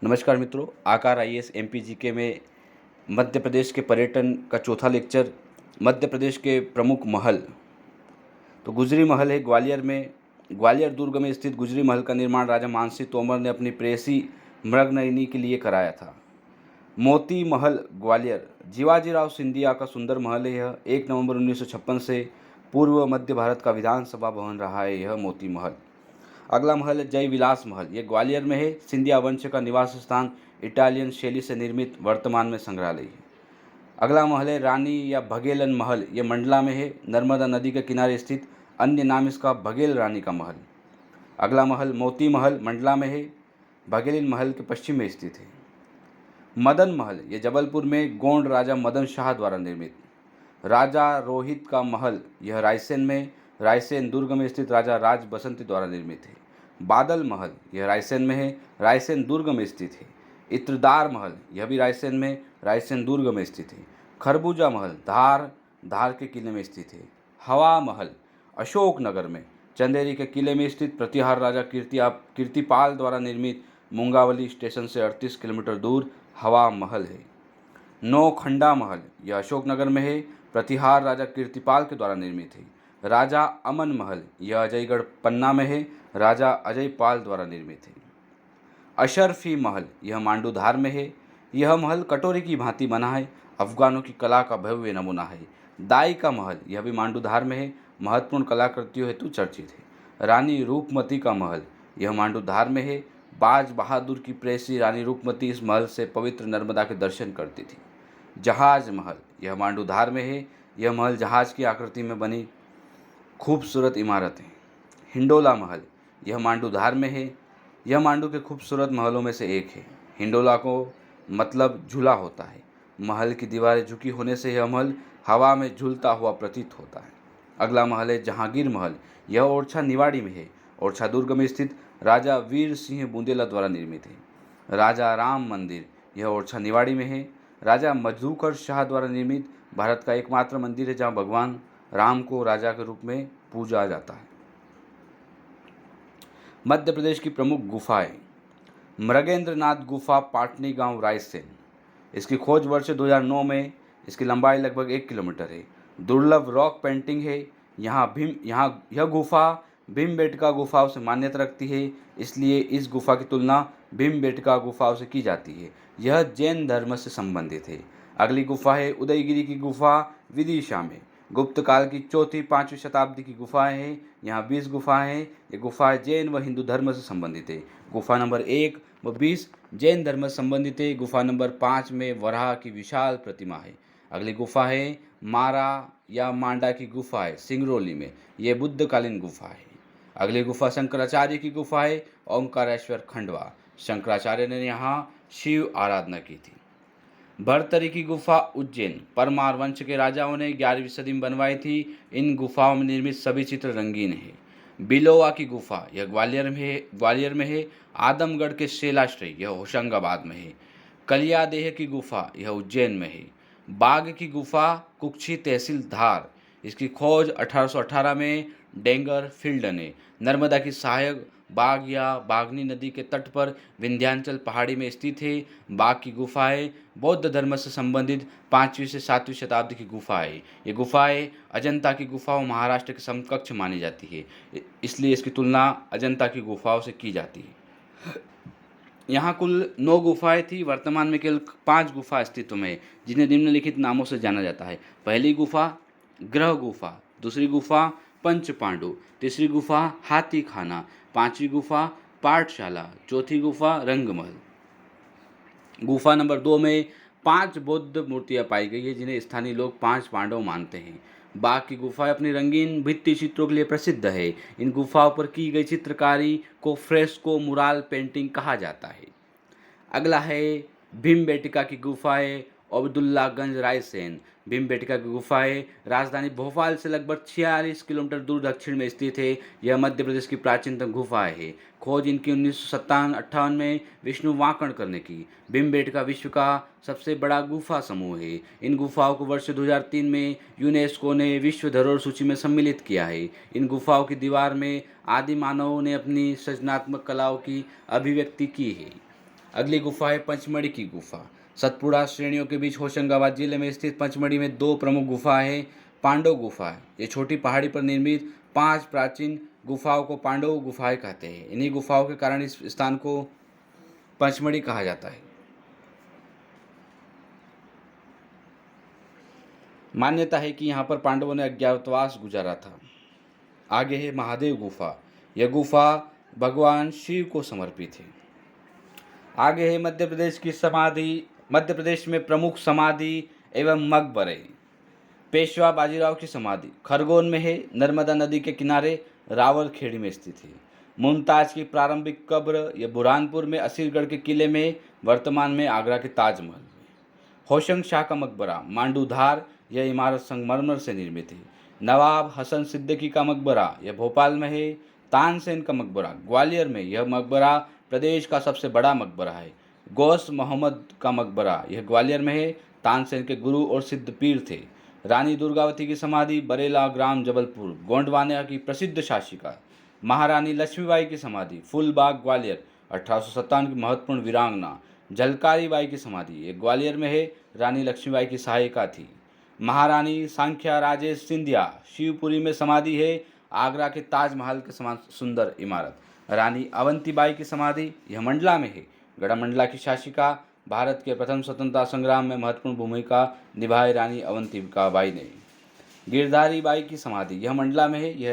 नमस्कार मित्रों, आकार आईएएस एमपीजीके में मध्य प्रदेश के पर्यटन का चौथा लेक्चर। मध्य प्रदेश के प्रमुख महल। तो गुजरी महल है ग्वालियर में। ग्वालियर दुर्ग में स्थित गुजरी महल का निर्माण राजा मानसिंह तोमर ने अपनी प्रेयसी मृगनयनी के लिए कराया था। मोती महल ग्वालियर जीवाजीराव सिंधिया का सुंदर महल है। यह 1 नवंबर 1956 से पूर्व मध्य भारत का विधानसभा भवन रहा है यह मोती महल। अगला महल है जय विलास महल। यह ग्वालियर में है। सिंधिया वंश का निवास स्थान, इटालियन शैली से निर्मित, वर्तमान में संग्रहालय है। अगला महल है रानी या भगेलन महल। यह मंडला में है, नर्मदा नदी के किनारे स्थित, अन्य नाम इसका भगेल रानी का महल। अगला महल मोती महल मंडला में है, भगेलिन महल के पश्चिम में स्थित है। मदन महल यह जबलपुर में गोंड राजा मदन शाह द्वारा निर्मित। राजा रोहित का महल यह रायसेन में, रायसेन दुर्ग में स्थित राजा राज बसंती द्वारा निर्मित है। बादल महल यह रायसेन में है, रायसेन दुर्ग में स्थित है। इत्रदार महल यह भी रायसेन में, रायसेन दुर्ग में स्थित है। खरबूजा महल धार, धार के किले में स्थित है। हवा महल अशोकनगर में, चंदेरी के किले में स्थित, प्रतिहार राजा कीर्तिपाल द्वारा निर्मित, मुंगावली स्टेशन से 38 किलोमीटर दूर हवा महल है। नौखंडा महल यह अशोकनगर में है, प्रतिहार राजा कीर्तिपाल के द्वारा निर्मित है। राजा अमन महल यह अजयगढ़ पन्ना में है, राजा अजयपाल द्वारा निर्मित है। अशरफी महल यह मांडूधार में है। यह महल कटोरी की भांति बना है, अफगानों की कला का भव्य नमूना है। दाई का महल यह भी मांडूधार में है, महत्वपूर्ण कलाकृतियों हेतु चर्चित है। रानी रूपमती का महल यह मांडूधार में है। बाज बहादुर की प्रेयसी रानी रूपमती इस महल से पवित्र नर्मदा के दर्शन करती थी। जहाज महल यह मांडूधार में है। यह महल जहाज की आकृति में बनी खूबसूरत इमारत है। हिंडोला महल यह मांडूधार में है। यह मांडू के खूबसूरत महलों में से एक है। हिंडोला को मतलब झूला होता है। महल की दीवारें झुकी होने से यह महल हवा में झूलता हुआ प्रतीत होता है। अगला महल है जहांगीर महल। यह ओरछा निवाड़ी में है, ओरछा दुर्ग में स्थित, राजा वीर सिंह बुंदेला द्वारा निर्मित है। राजा राम मंदिर यह ओरछा निवाड़ी में है, राजा मधुकर शाह द्वारा निर्मित, भारत का एकमात्र मंदिर है जहाँ भगवान राम को राजा के रूप में पूजा जाता है। मध्य प्रदेश की प्रमुख गुफाएं। मृगेंद्रनाथ गुफा, पाटनी गांव, रायसेन। इसकी खोज वर्ष 2009 में। इसकी लंबाई लगभग 1 किलोमीटर है। दुर्लभ रॉक पेंटिंग है। यह गुफा भीमबेटका गुफाओं से मान्यता रखती है, इसलिए इस गुफा की तुलना भीमबेटका गुफाओं से की जाती है। यह जैन धर्म से संबंधित है। अगली गुफा है उदयगिरी की गुफा, विदिशा में। गुप्त काल की 4वीं-5वीं शताब्दी की गुफाएं हैं। यहाँ 20 गुफाएं हैं। ये गुफाएं जैन व हिंदू धर्म से संबंधित है। गुफा नंबर 1 व 20 जैन धर्म से संबंधित है। गुफा नंबर 5 में वराह की विशाल प्रतिमा है। अगली गुफा है मारा या मांडा की गुफा है, सिंगरौली में। ये बुद्धकालीन गुफा है। अगली गुफा शंकराचार्य की गुफा है, ओंकारेश्वर, खंडवा। शंकराचार्य ने यहाँ शिव आराधना की थी। भरतरी की गुफा, उज्जैन। परमार वंश के राजाओं ने 11वीं सदी में बनवाई थी। इन गुफाओं में निर्मित सभी चित्र रंगीन हैं। बिलोवा की गुफा यह ग्वालियर में है। आदमगढ़ के शैलाश्रय यह होशंगाबाद में है। कलियादेह की गुफा यह उज्जैन में है। बाघ की गुफा, कुक्षी, तहसील धार। इसकी खोज 1818 में डेंगर फील्ड ने। नर्मदा की सहायक बाघ या बागनी नदी के तट पर विंध्याचल पहाड़ी में स्थित है। बाघ की गुफाएं बौद्ध धर्म से संबंधित 5वीं से 7वीं शताब्दी की गुफाएं। ये गुफाएं अजंता की गुफाओं महाराष्ट्र के समकक्ष मानी जाती है, इसलिए इसकी तुलना अजंता की गुफाओं से की जाती है। यहाँ कुल 9 गुफाएं थी। वर्तमान में केवल 5 गुफा अस्तित्व में है, जिन्हें निम्नलिखित नामों से जाना जाता है। पहली गुफा ग्रह गुफा, दूसरी गुफा पंच पांडु, तीसरी गुफा हाथी खाना, 5वीं गुफा पाठशाला, चौथी गुफा रंगमहल। गुफा नंबर 2 में 5 बौद्ध मूर्तियां पाई गई है, जिन्हें स्थानीय लोग 5 पांडव मानते हैं। बाघ की गुफा अपनी रंगीन भित्ति चित्रों के लिए प्रसिद्ध है। इन गुफाओं पर की गई चित्रकारी को फ्रेस्को मुराल पेंटिंग कहा जाता है। अगला है भीमबेटका की गुफाएं, अब्दुल्लागंज, रायसेन। भीमबेटका की गुफाएं राजधानी भोपाल से लगभग 46 किलोमीटर दूर दक्षिण में स्थित है। यह मध्य प्रदेश की प्राचीनतम गुफाएं है। खोज इनकी 1957-58 में विष्णु वाकणकर ने की। भीमबेटका विश्व का सबसे बड़ा गुफा समूह है। इन गुफाओं को वर्ष 2003 में यूनेस्को ने विश्व धरोहर सूची में सम्मिलित किया है। इन गुफाओं की दीवार में आदि मानवों ने अपनी सृजनात्मक कलाओं की अभिव्यक्ति की है। अगली गुफा है पंचमढ़ी की गुफा। सतपुड़ा श्रेणियों के बीच होशंगाबाद जिले में स्थित पंचमढ़ी में दो प्रमुख गुफाएं हैं। पांडव गुफा है, ये छोटी पहाड़ी पर निर्मित 5 प्राचीन गुफाओं को पांडव गुफाएं कहते हैं। इन्हीं गुफाओं के कारण इस स्थान को पंचमढ़ी कहा जाता है। मान्यता है कि यहाँ पर पांडवों ने अज्ञातवास गुजारा था। आगे है महादेव गुफा। यह गुफा भगवान शिव को समर्पित है। आगे है मध्य प्रदेश की समाधि। मध्य प्रदेश में प्रमुख समाधि एवं मकबरे। पेशवा बाजीराव की समाधि खरगोन में है, नर्मदा नदी के किनारे रावलखेड़ी में स्थित है। मुमताज की प्रारंभिक कब्र यह बुरहानपुर में असीरगढ़ के किले में, वर्तमान में आगरा के ताजमहल में। होशंग शाह का मकबरा मांडूधार, यह इमारत संगमरमर से निर्मित है। नवाब हसन सिद्दीकी का मकबरा यह भोपाल में है। तानसेन का मकबरा ग्वालियर में, यह मकबरा प्रदेश का सबसे बड़ा मकबरा है। गौस मोहम्मद का मकबरा यह ग्वालियर में है। तानसेन के गुरु और सिद्ध पीर थे। रानी दुर्गावती की समाधि बरेला ग्राम जबलपुर, गोंडवाना की प्रसिद्ध शासिका। महारानी लक्ष्मीबाई की समाधि फूलबाग ग्वालियर, 1857 की महत्वपूर्ण वीरांगना। झलकारी बाई की समाधि ये ग्वालियर में है, रानी लक्ष्मीबाई की सहायिका थी। महारानी सांख्या राजेश सिंधिया शिवपुरी में समाधि है, आगरा के ताजमहल के समान सुंदर इमारत। रानी अवंतीबाई की समाधि यह मंडला में है, गढ़मंडला की शासिका। भारत के प्रथम स्वतंत्रता संग्राम में महत्वपूर्ण भूमिका निभाई रानी अवंतीबाई ने। गिरधारी बाई की समाधि यह मंडला में है, यह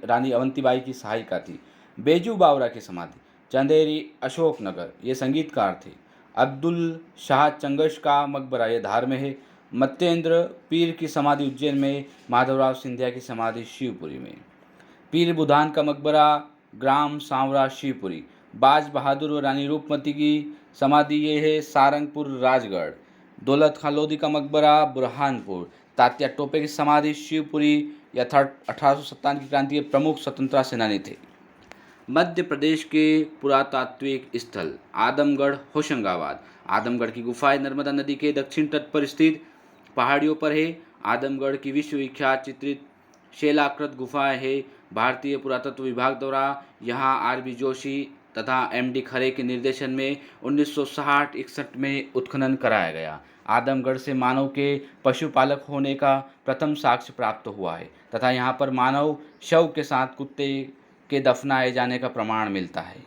रानी अवंतीबाई की सहायिका थी। बेजू बावरा की समाधि चंदेरी अशोकनगर, ये संगीतकार थे। अब्दुल शाह चंगश का मकबरा यह धार में है। मत्येंद्र पीर की समाधि उज्जैन में। माधवराव सिंधिया की समाधि शिवपुरी में। पीर बुधान का मकबरा ग्राम सांवरा शिवपुरी। बाज बहादुर और रानी रूपमती की समाधि ये है सारंगपुर राजगढ़। दौलत खां लोधी का मकबरा बुरहानपुर। तात्या टोपे की समाधि शिवपुरी, यह 1857 की क्रांति के प्रमुख स्वतंत्रता सेनानी थे। मध्य प्रदेश के पुरातात्विक स्थल आदमगढ़ होशंगाबाद। आदमगढ़ की गुफाएं नर्मदा नदी के दक्षिण तट पर स्थित पहाड़ियों पर है। आदमगढ़ की विश्वविख्यात चित्रित शैलाकृत गुफाएं है। भारतीय पुरातत्व विभाग द्वारा यहाँ आर.बी. जोशी तथा एम.डी. खरे के निर्देशन में 1960-61 में उत्खनन कराया गया। आदमगढ़ से मानव के पशुपालक होने का प्रथम साक्ष्य प्राप्त हुआ है तथा यहाँ पर मानव शव के साथ कुत्ते के दफनाए जाने का प्रमाण मिलता है।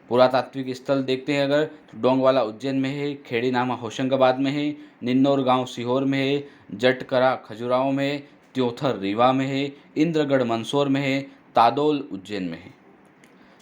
पुरातात्विक स्थल देखते हैं अगर तो डोंगवाला उज्जैन में है, खेड़ी नामा होशंगाबाद में है, निन्नौर गांव सीहोर में है, जटकरा खजुराहो में है, त्योथर रीवा में है, इंद्रगढ़ मंदसौर में है, तादोल उज्जैन में है।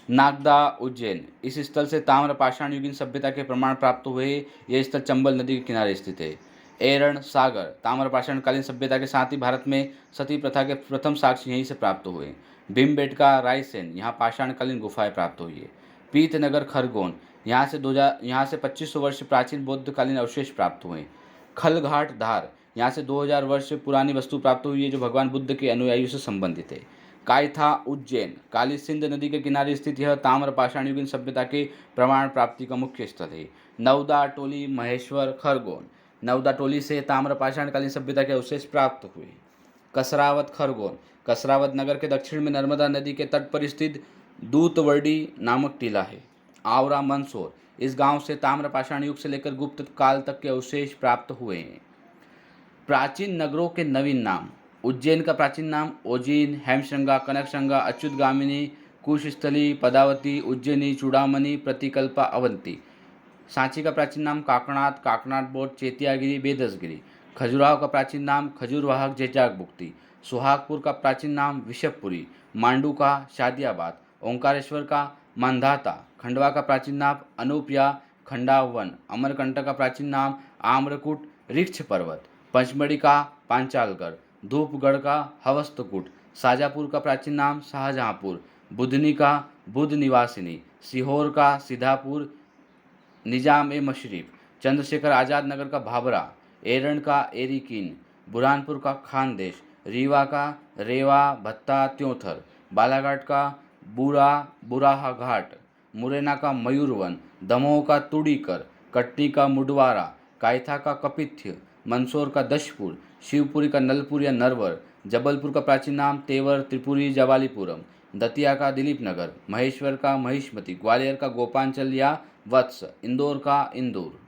नागदा उज्जैन, इस स्थल से ताम्र पाषाण युगीन सभ्यता के प्रमाण प्राप्त हुए। यह स्थल चंबल नदी के किनारे स्थित है। एरण सागर, ताम्र पाषाणकालीन सभ्यता के साथ ही भारत में सती प्रथा के प्रथम साक्ष्य यहीं से प्राप्त हुए। भीमबेटका रायसेन, यहाँ पाषाणकालीन गुफाएं प्राप्त हुई है। पीतनगर खरगोन, यहाँ से 2500 वर्ष प्राचीन बौद्धकालीन अवशेष प्राप्त हुए। खलघाट धार, यहाँ से 2000 वर्ष पुरानी वस्तु प्राप्त हुई है जो भगवान बुद्ध के अनुयायियों से संबंधित है। कायथा उज्जैन, काली सिंध नदी के किनारे स्थित यह ताम्र पाषाण युगीन सभ्यता के प्रमाण प्राप्ति का मुख्य स्थल है। नवदा टोली महेश्वर खरगोन, नवदा टोली से ताम्र पाषाणकालीन सभ्यता के अवशेष प्राप्त हुए। कसरावत खरगोन, कसरावत नगर के दक्षिण में नर्मदा नदी के तट पर स्थित दूतवर्डी नामक टीला है। आवरा मंदसौर, इस गांव से ताम्र पाषाण युग से लेकर गुप्त काल तक के अवशेष प्राप्त हुए हैं। प्राचीन नगरों के नवीन नाम। उज्जैन का प्राचीन नाम ओजिन, हेमशृंगा, कनकशृंगा, अच्युतगामिनी, कुशस्थली, पदावती, उज्जैनी, चूड़ामणि, प्रतिकल्पा, अवंती। सांची का प्राचीन नाम काकनाथ, काकनाथ बोट, चेतियागिरी, बेदसगिरी। खजुराहो का प्राचीन नाम खजूरवाहक, जेजागबुक्ती। सुहागपुर का प्राचीन नाम विशपपुरी। मांडू का शादियाबाद। ओंकारेश्वर का मांधाता। खंडवा का प्राचीन नाम अनूपया, खंडावन। अमरकंटक का प्राचीन नाम आम्रकूट, ऋक्ष पर्वत। पंचमढ़ी का पांचालगढ़। धूपगढ़ का हवस्तकूट। शाजापुर का प्राचीन नाम शाहजहाँपुर। बुधनी का बुध निवासिनी। सीहोर का सीधापुर, निजाम ए मशरीफ। चंद्रशेखर आज़ाद नगर का भाबरा। एरण का एरिकीन। बुरहानपुर का खानदेश। रीवा का रेवा भत्ता त्योथर। बालाघाट का बुराहा घाट। मुरैना का मयूरवन। दमोह का तुड़ीकर। कटनी का मुडवारा। कायथा का कपिथ्य। मंदसौर का दशपुर। शिवपुरी का नलपुर या नरवर। जबलपुर का प्राचीन नाम तेवर, त्रिपुरी, जवालीपुरम। दतिया का दिलीप नगर, महेश्वर का महिष्मति, ग्वालियर का गोपांचल या वत्स, इंदौर का इंदौर।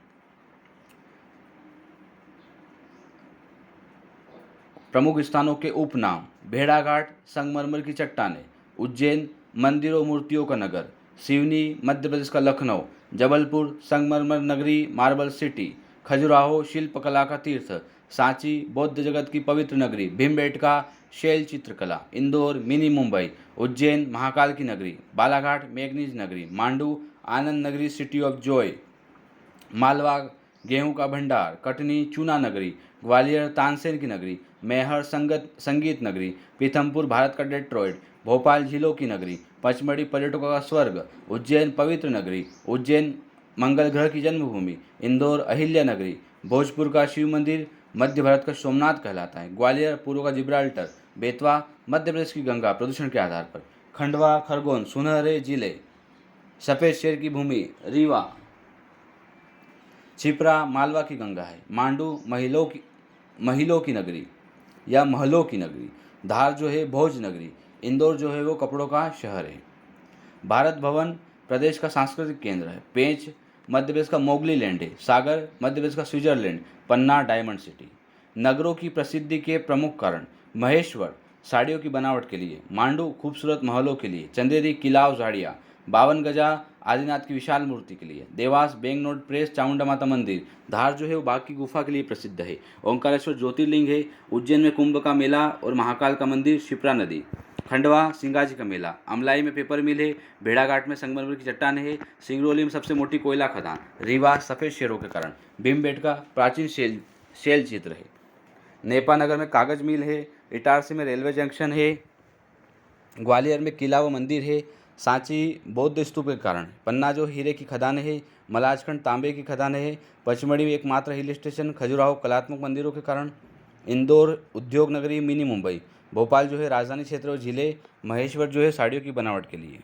प्रमुख स्थानों के उपनाम: भेड़ाघाट, संगमरमर की चट्टानें, उज्जैन, मंदिरों मूर्तियों का नगर, सिवनी, मध्य प्रदेश का लखनऊ, जबलपुर, संगमरमर नगरी, मार्बल सिटी, खजुराहो, शिल्पकला का तीर्थ, सांची, बौद्ध जगत की पवित्र नगरी, भीमबेटका, शैल चित्रकला, इंदौर, मिनी मुंबई, उज्जैन, महाकाल की नगरी, बालाघाट, मेघनीज नगरी, मांडू, आनंद नगरी, सिटी ऑफ जॉय, मालवा, गेहूं का भंडार, कटनी, चूना नगरी, ग्वालियर, तानसेन की नगरी, मैहर, संगीत नगरी, पीथमपुर, भारत का डेट्रॉइट, भोपाल, झीलों की नगरी, पचमढ़ी, पर्यटकों का स्वर्ग, उज्जैन, पवित्र नगरी, उज्जैन, मंगल ग्रह की जन्मभूमि, इंदौर, अहिल्या नगरी, भोजपुर का शिव मंदिर मध्य भारत का सोमनाथ कहलाता है, ग्वालियर पूर्व का जिब्राल्टर, बेतवा मध्य प्रदेश की गंगा प्रदूषण के आधार पर, खंडवा, खरगोन सुनहरे जिले, सफ़ेद शेर की भूमि, रीवा, छिपरा मालवा की गंगा है, मांडू महिलों की नगरी या महलों की नगरी, धार जो है भोज नगरी, इंदौर जो है वो कपड़ों का शहर है, भारत भवन प्रदेश का सांस्कृतिक केंद्र है, पेंच मध्य प्रदेश का मोगली लैंड है, सागर मध्य प्रदेश का स्विट्जरलैंड, पन्ना डायमंड सिटी। नगरों की प्रसिद्धि के प्रमुख कारण: महेश्वर साड़ियों की बनावट के लिए, मांडू खूबसूरत महलों के लिए, चंदेरी किला और झाड़ियाँ, 52 गजा आदिनाथ की विशाल मूर्ति के लिए, देवास बैंगनोट प्रेस चामुंडा माता मंदिर, धार जो है वो बाघ की गुफा के लिए प्रसिद्ध है, ओंकारेश्वर ज्योतिर्लिंग है, उज्जैन में कुंभ का मेला और महाकाल का मंदिर, शिप्रा नदी, खंडवा सिंगाजी का मेला, अमलाई में पेपर मिल है, भेड़ाघाट में संगमरमर की चट्टान है, सिंगरौली में सबसे मोटी कोयला खदान, रीवा सफ़ेद शेरों के कारण, भीमबेटका प्राचीन शैल चित्र है, नेपानगर में कागज मिल है, इटारसी में रेलवे जंक्शन है, ग्वालियर में किला व मंदिर है, सांची बौद्ध स्तूप के कारण, पन्ना जो हीरे की खदान है, मलाजखंड तांबे की खदान है, पचमढ़ी में एकमात्र हिल स्टेशन, खजुराहो कलात्मक मंदिरों के कारण, इंदौर उद्योग नगरी मिनी मुंबई, भोपाल जो है राजधानी क्षेत्र और जिले, महेश्वर जो है साड़ियों की बनावट के लिए।